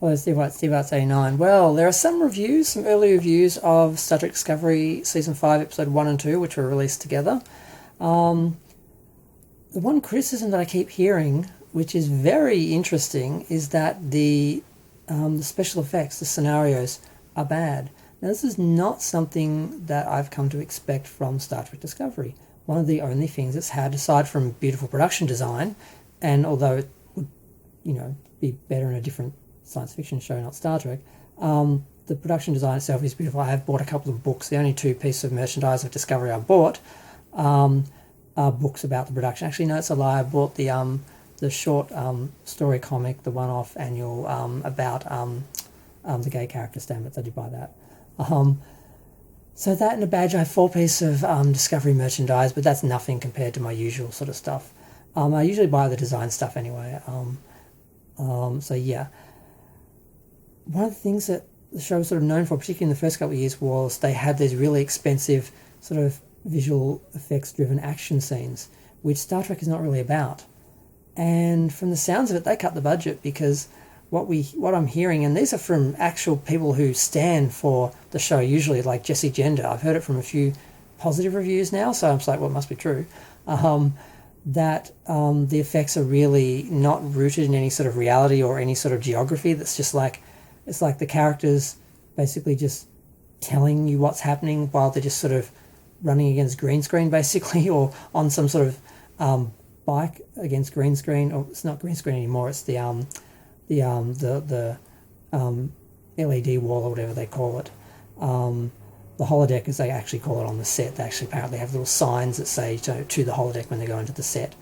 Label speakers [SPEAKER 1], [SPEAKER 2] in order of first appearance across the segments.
[SPEAKER 1] Hello, Steve White, Steve Arts 89. Well, there are some reviews, some early reviews of Star Trek Discovery Season 5, Episode 1 and 2, which were released together. The one criticism that I keep hearing, which is very interesting, is that the special effects, the scenarios, are bad. Now, this is not something that I've come to expect from Star Trek Discovery. One of the only things it's had, aside from beautiful production design, and although it would, be better in a different science fiction show, not Star Trek, the production design itself is beautiful. I have bought a couple of books. The only two pieces of merchandise of Discovery I bought are books about the production. Actually, no, it's a lie. I bought the short story comic, the one-off annual about the gay character Stamets. I did buy that. So that and a badge. I have 4 pieces of Discovery merchandise, but that's nothing compared to my usual sort of stuff. I usually buy the design stuff anyway. So yeah. One of the things that the show was sort of known for, particularly in the first couple of years, was they had these really expensive sort of visual effects driven action scenes, which Star Trek is not really about. And from the sounds of it, they cut the budget, because what I'm hearing, and these are from actual people who stand for the show, usually like Jesse Gender. I've heard it from a few positive reviews now, so I'm just like, well, it must be true. That the effects are really not rooted in any sort of reality or any sort of geography. That's just like, it's like the characters basically just telling you what's happening while they're just sort of running against green screen, basically, or on some sort of bike against green screen. Or it's not green screen anymore. It's the LED wall or whatever they call it. The holodeck, as they actually call it on the set. They actually apparently have little signs that say to the holodeck when they go into the set.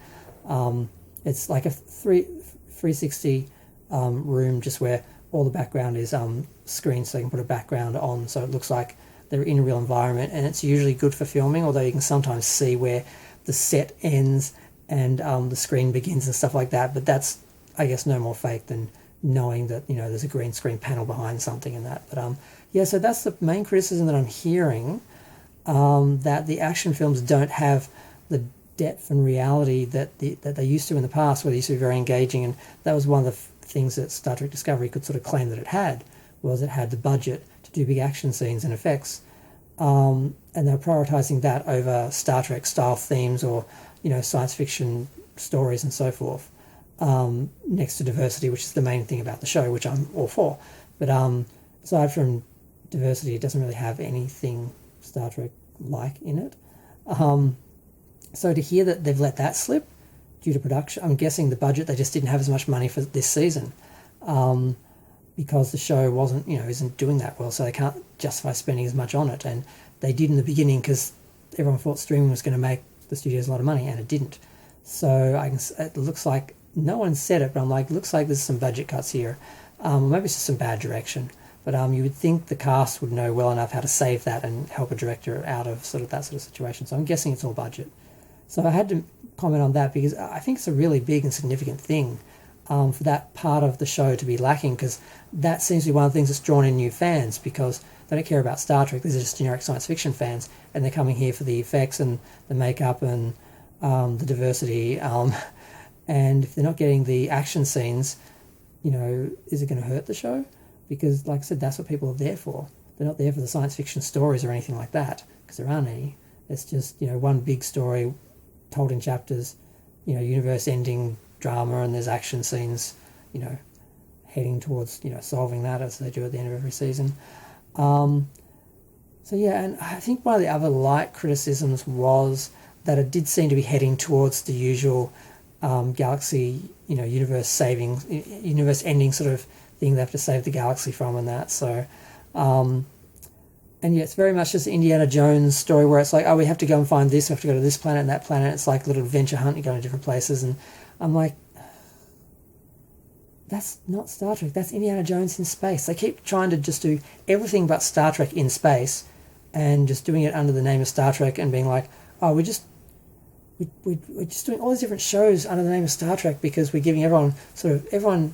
[SPEAKER 1] It's like a 360 room, just where all the background is screen, so they can put a background on so it looks like they're in a real environment, and it's usually good for filming, although you can sometimes see where the set ends and the screen begins and stuff like that. But that's, I guess, no more fake than knowing that there's a green screen panel behind something and that. But yeah, so that's the main criticism that I'm hearing, that the action films don't have the depth and reality that they used to in the past, where they used to be very engaging. And that was one of the things that Star Trek Discovery could sort of claim that it had, was it had the budget to do big action scenes and effects. And they're prioritising that over Star Trek style themes or science fiction stories and so forth, next to diversity, which is the main thing about the show, which I'm all for. But aside from diversity, it doesn't really have anything Star Trek like in it. So to hear that they've let that slip due to production, I'm guessing the budget, they just didn't have as much money for this season, because the show isn't doing that well, so they can't justify spending as much on it. And they did in the beginning because everyone thought streaming was going to make the studios a lot of money, and it didn't. So it looks like, no one said it, but I'm like, looks like there's some budget cuts here. Maybe it's just some bad direction. But you would think the cast would know well enough how to save that and help a director out of that sort of situation. So I'm guessing it's all budget. So I had to comment on that, because I think it's a really big and significant thing for that part of the show to be lacking, because that seems to be one of the things that's drawn in new fans, because they don't care about Star Trek. These are just generic science fiction fans, and they're coming here for the effects and the makeup and the diversity. And if they're not getting the action scenes, is it going to hurt the show? Because, like I said, that's what people are there for. They're not there for the science fiction stories or anything like that, because there aren't any. It's just, one big story told in chapters, universe-ending drama, and there's action scenes, heading towards, solving that, as they do at the end of every season. So yeah, and I think one of the other light criticisms was that it did seem to be heading towards the usual galaxy, universe-ending sort of thing they have to save the galaxy from, and that. So, and yeah, it's very much just the Indiana Jones story, where it's like, oh, we have to go and find this, we have to go to this planet and that planet. It's like a little adventure hunt, you go to different places, and I'm like, that's not Star Trek, that's Indiana Jones in space. They keep trying to just do everything but Star Trek in space, and just doing it under the name of Star Trek, and being like, oh, we're just doing all these different shows under the name of Star Trek because we're giving everyone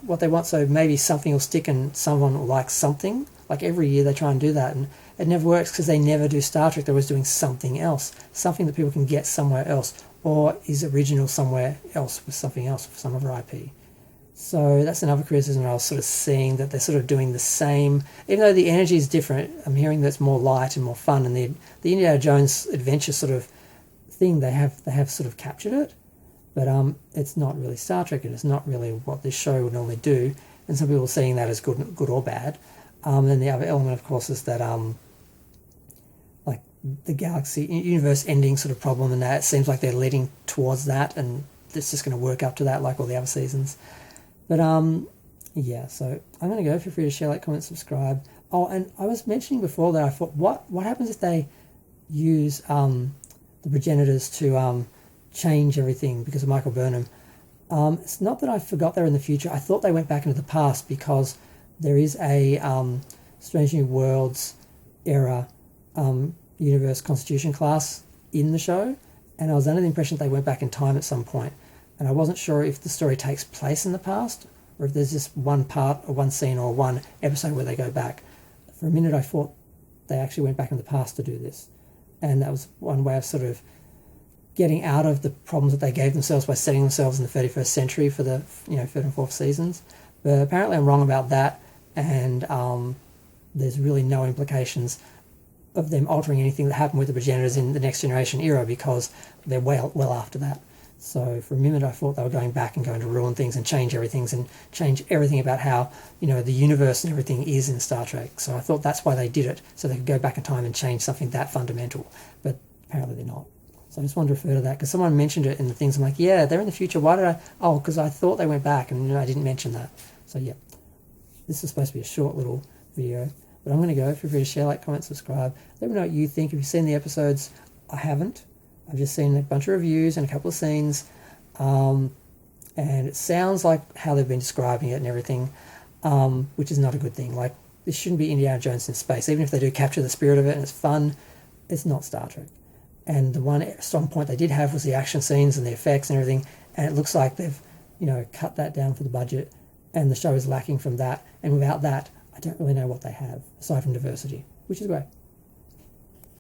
[SPEAKER 1] what they want, so maybe something will stick and someone will like something. Like every year they try and do that, and it never works, because they never do Star Trek. They're always doing something else, something that people can get somewhere else, or is original somewhere else with something else, with some other IP. So that's another criticism I was sort of seeing, that they're sort of doing the same, even though the energy is different. I'm hearing that's more light and more fun, and the Indiana Jones adventure sort of thing, they have sort of captured it, but it's not really Star Trek, and it's not really what this show would normally do. And some people are seeing that as good or bad. Then the other element, of course, is that like the galaxy universe ending sort of problem, and that it seems like they're leading towards that, and it's just going to work up to that like all the other seasons. But yeah, so I'm going to go. Feel free to share, like, comment, subscribe. Oh, and I was mentioning before that I thought, what happens if they use the progenitors to change everything because of Michael Burnham? It's not that I forgot they're in the future. I thought they went back into the past because there is a Strange New Worlds era universe constitution class in the show, and I was under the impression that they went back in time at some point. And I wasn't sure if the story takes place in the past or if there's just one part or one scene or one episode where they go back. For a minute I thought they actually went back in the past to do this. And that was one way of sort of getting out of the problems that they gave themselves by setting themselves in the 31st century for the third and fourth seasons. But apparently I'm wrong about that, and there's really no implications of them altering anything that happened with the progenitors in the Next Generation era, because they're well after that. So for a minute I thought they were going back and going to ruin things and change everything about how, the universe and everything is in Star Trek. So I thought that's why they did it, so they could go back in time and change something that fundamental. But apparently they're not. So I just wanted to refer to that, because someone mentioned it in the things. I'm like, yeah, they're in the future. Why did I? Oh, because I thought they went back and I didn't mention that. So yeah, this is supposed to be a short little video, but I'm going to go. Feel free to share, like, comment, subscribe. Let me know what you think. If you've seen the episodes, I haven't. I've just seen a bunch of reviews and a couple of scenes, and it sounds like how they've been describing it and everything, which is not a good thing. Like, this shouldn't be Indiana Jones in space. Even if they do capture the spirit of it and it's fun, it's not Star Trek. And the one strong point they did have was the action scenes and the effects and everything, and it looks like they've, cut that down for the budget, and the show is lacking from that. And without that, I don't really know what they have, aside from diversity, which is great.